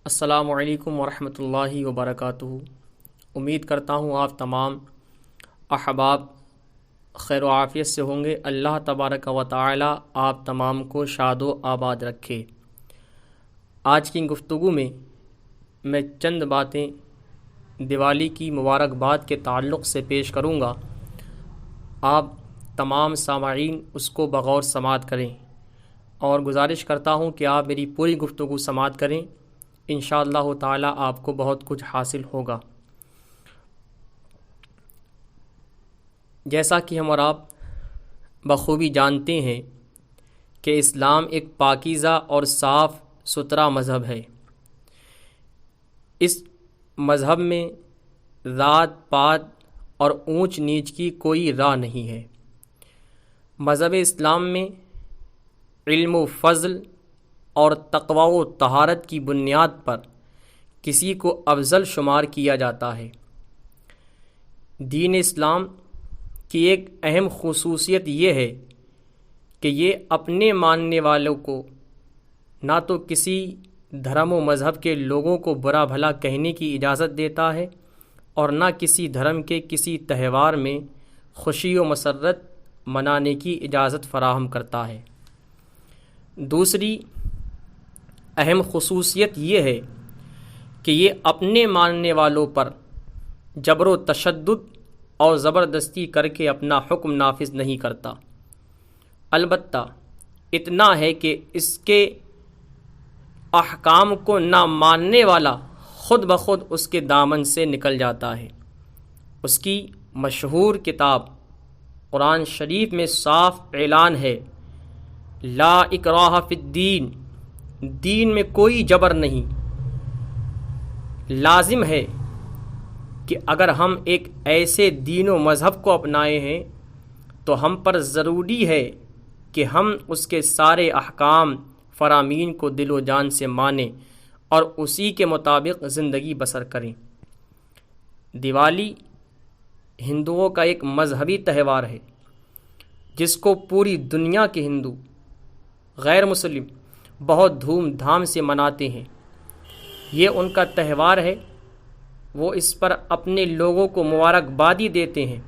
السلام علیکم ورحمۃ اللہ وبرکاتہ۔ امید کرتا ہوں آپ تمام احباب خیر و عافیت سے ہوں گے۔ اللہ تبارک و تعالی آپ تمام کو شاد و آباد رکھے۔ آج کی گفتگو میں چند باتیں دیوالی کی مبارکباد کے تعلق سے پیش کروں گا۔ آپ تمام سامعین اس کو بغور سماعت کریں اور گزارش کرتا ہوں کہ آپ میری پوری گفتگو سماعت کریں، انشاءاللہ تعالی آپ کو بہت کچھ حاصل ہوگا۔ جیسا کہ ہم اور آپ بخوبی جانتے ہیں کہ اسلام ایک پاکیزہ اور صاف ستھرا مذہب ہے۔ اس مذہب میں ذات پات اور اونچ نیچ کی کوئی راہ نہیں ہے۔ مذہب اسلام میں علم و فضل اور تقوی و طہارت کی بنیاد پر کسی کو افضل شمار کیا جاتا ہے۔ دین اسلام کی ایک اہم خصوصیت یہ ہے کہ یہ اپنے ماننے والوں کو نہ تو کسی دھرم و مذہب کے لوگوں کو برا بھلا کہنے کی اجازت دیتا ہے اور نہ کسی دھرم کے کسی تہوار میں خوشی و مسرت منانے کی اجازت فراہم کرتا ہے۔ دوسری اہم خصوصیت یہ ہے کہ یہ اپنے ماننے والوں پر جبر و تشدد اور زبردستی کر کے اپنا حکم نافذ نہیں کرتا، البتہ اتنا ہے کہ اس کے احکام کو نہ ماننے والا خود بخود اس کے دامن سے نکل جاتا ہے۔ اس کی مشہور کتاب قرآن شریف میں صاف اعلان ہے، لا اکراہ فی الدین، دین میں کوئی جبر نہیں۔ لازم ہے کہ اگر ہم ایک ایسے دین و مذہب کو اپنائے ہیں تو ہم پر ضروری ہے کہ ہم اس کے سارے احکام فرامین کو دل و جان سے مانیں اور اسی کے مطابق زندگی بسر کریں۔ دیوالی ہندوؤں کا ایک مذہبی تہوار ہے جس کو پوری دنیا کے ہندو غیر مسلم بہت دھوم دھام سے مناتے ہیں۔ یہ ان کا تہوار ہے، وہ اس پر اپنے لوگوں کو مبارکبادی دیتے ہیں۔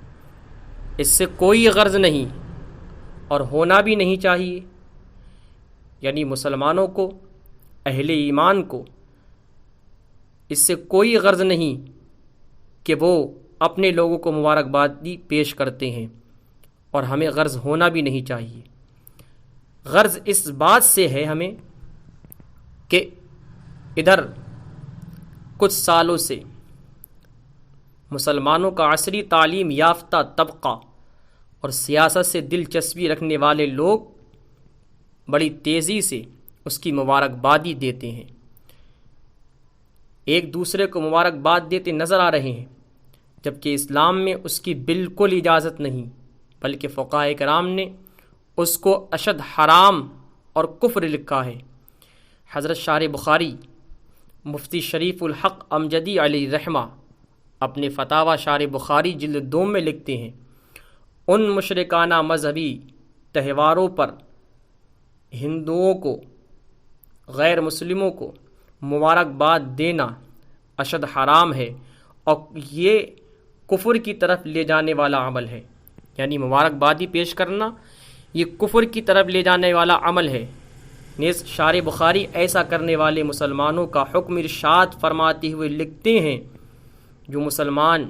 اس سے کوئی غرض نہیں اور ہونا بھی نہیں چاہیے، یعنی مسلمانوں کو، اہل ایمان کو اس سے کوئی غرض نہیں کہ وہ اپنے لوگوں کو مبارکبادی پیش کرتے ہیں، اور ہمیں غرض ہونا بھی نہیں چاہیے۔ غرض اس بات سے ہے ہمیں کہ ادھر کچھ سالوں سے مسلمانوں کا عصری تعلیم یافتہ طبقہ اور سیاست سے دلچسپی رکھنے والے لوگ بڑی تیزی سے اس کی مبارکبادی دیتے ہیں، ایک دوسرے کو مبارکباد دیتے نظر آ رہے ہیں، جبکہ اسلام میں اس کی بالکل اجازت نہیں، بلکہ فقہاء کرام نے اس کو اشد حرام اور کفر لکھا ہے۔ حضرت شارح بخاری مفتی شریف الحق امجدی علیہ رحمہ اپنے فتاوی شارح بخاری جلد 2 میں لکھتے ہیں، ان مشرکانہ مذہبی تہواروں پر ہندوؤں کو، غیر مسلموں کو مبارکباد دینا اشد حرام ہے اور یہ کفر کی طرف لے جانے والا عمل ہے، یعنی مبارکبادی پیش کرنا یہ کفر کی طرف لے جانے والا عمل ہے۔ نیز شارح بخاری ایسا کرنے والے مسلمانوں کا حکم ارشاد فرماتے ہوئے لکھتے ہیں، جو مسلمان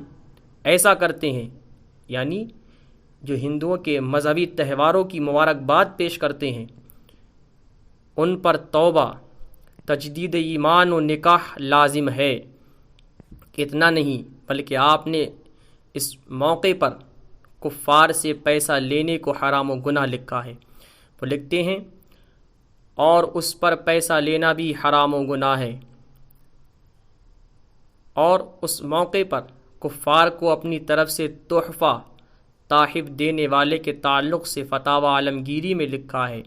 ایسا کرتے ہیں، یعنی جو ہندوؤں کے مذہبی تہواروں کی مبارکباد پیش کرتے ہیں، ان پر توبہ، تجدید ایمان و نکاح لازم ہے۔ اتنا نہیں بلکہ آپ نے اس موقع پر کفار سے پیسہ لینے کو حرام و گناہ لکھا ہے۔ وہ لکھتے ہیں، اور اس پر پیسہ لینا بھی حرام و گناہ ہے، اور اس موقع پر کفار کو اپنی طرف سے تحفہ تحائف دینے والے کے تعلق سے فتاوی عالمگیری میں لکھا ہے،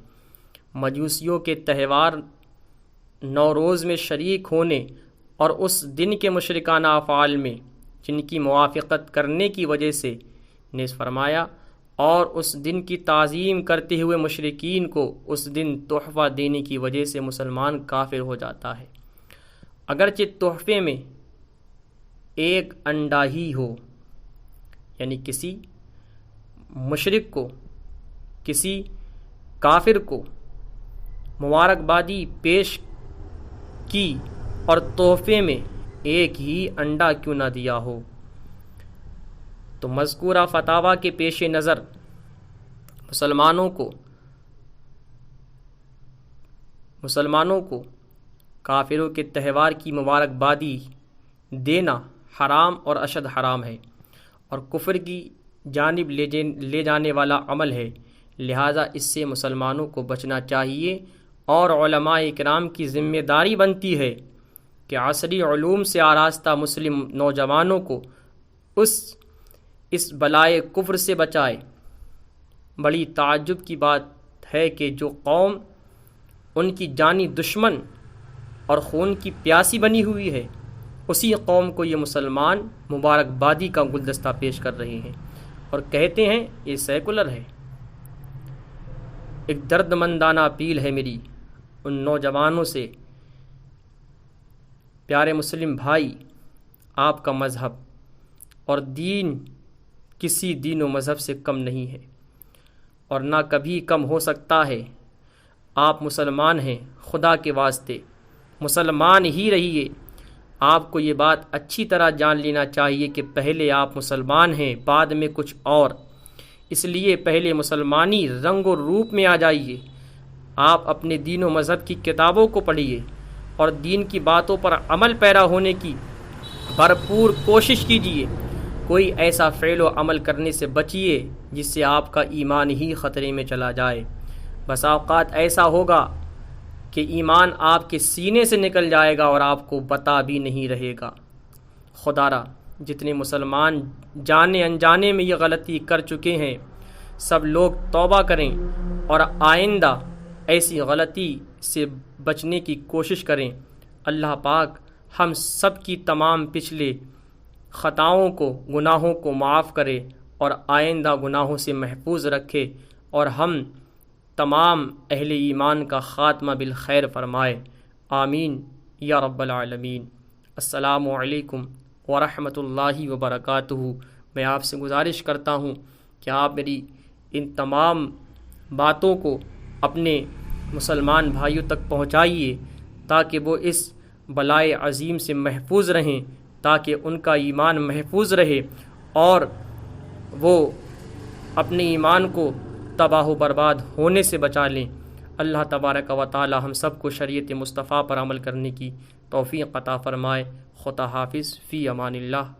مجوسیوں کے تہوار نوروز میں شریک ہونے اور اس دن کے مشرکانہ افعال میں جن کی موافقت کرنے کی وجہ سے نیز فرمایا، اور اس دن کی تعظیم کرتے ہوئے مشرکین کو اس دن تحفہ دینے کی وجہ سے مسلمان کافر ہو جاتا ہے۔ اگرچہ تحفے میں ایک انڈا ہی ہو، یعنی کسی مشرک کو، کسی کافر کو مبارکبادی پیش کی اور تحفے میں ایک ہی انڈا کیوں نہ دیا ہو، تو مذکورہ فتاوی کے پیش نظر مسلمانوں کو کافروں کے تہوار کی مبارکبادی دینا حرام اور اشد حرام ہے اور کفر کی جانب لے جانے والا عمل ہے، لہٰذا اس سے مسلمانوں کو بچنا چاہیے اور علماء اکرام کی ذمہ داری بنتی ہے کہ عصری علوم سے آراستہ مسلم نوجوانوں کو اس بلائے کفر سے بچائے۔ بڑی تعجب کی بات ہے کہ جو قوم ان کی جانی دشمن اور خون کی پیاسی بنی ہوئی ہے، اسی قوم کو یہ مسلمان مبارکبادی کا گلدستہ پیش کر رہے ہیں اور کہتے ہیں یہ سیکولر ہے۔ ایک درد مندانہ اپیل ہے میری ان نوجوانوں سے، پیارے مسلم بھائی، آپ کا مذہب اور دین کسی دین و مذہب سے کم نہیں ہے اور نہ کبھی کم ہو سکتا ہے۔ آپ مسلمان ہیں، خدا کے واسطے مسلمان ہی رہیے۔ آپ کو یہ بات اچھی طرح جان لینا چاہیے کہ پہلے آپ مسلمان ہیں، بعد میں کچھ اور، اس لیے پہلے مسلمانی رنگ و روپ میں آ جائیے۔ آپ اپنے دین و مذہب کی کتابوں کو پڑھیے اور دین کی باتوں پر عمل پیرا ہونے کی بھرپور کوشش کیجیے۔ کوئی ایسا فعل و عمل کرنے سے بچیے جس سے آپ کا ایمان ہی خطرے میں چلا جائے۔ بس اوقات ایسا ہوگا کہ ایمان آپ کے سینے سے نکل جائے گا اور آپ کو پتہ بھی نہیں رہے گا۔ خدا را جتنے مسلمان جانے انجانے میں یہ غلطی کر چکے ہیں، سب لوگ توبہ کریں اور آئندہ ایسی غلطی سے بچنے کی کوشش کریں۔ اللہ پاک ہم سب کی تمام پچھلے خطاؤں کو، گناہوں کو معاف کرے اور آئندہ گناہوں سے محفوظ رکھے اور ہم تمام اہل ایمان کا خاتمہ بالخیر فرمائے، آمین یا رب العالمین۔ السلام علیکم ورحمۃ اللہ وبرکاتہ۔ میں آپ سے گزارش کرتا ہوں کہ آپ میری ان تمام باتوں کو اپنے مسلمان بھائیوں تک پہنچائیے تاکہ وہ اس بلائے عظیم سے محفوظ رہیں، تاکہ ان کا ایمان محفوظ رہے اور وہ اپنے ایمان کو تباہ و برباد ہونے سے بچا لیں۔ اللہ تبارک و تعالی ہم سب کو شریعت مصطفیٰ پر عمل کرنے کی توفیق عطا فرمائے۔ خدا حافظ، فی امان اللہ۔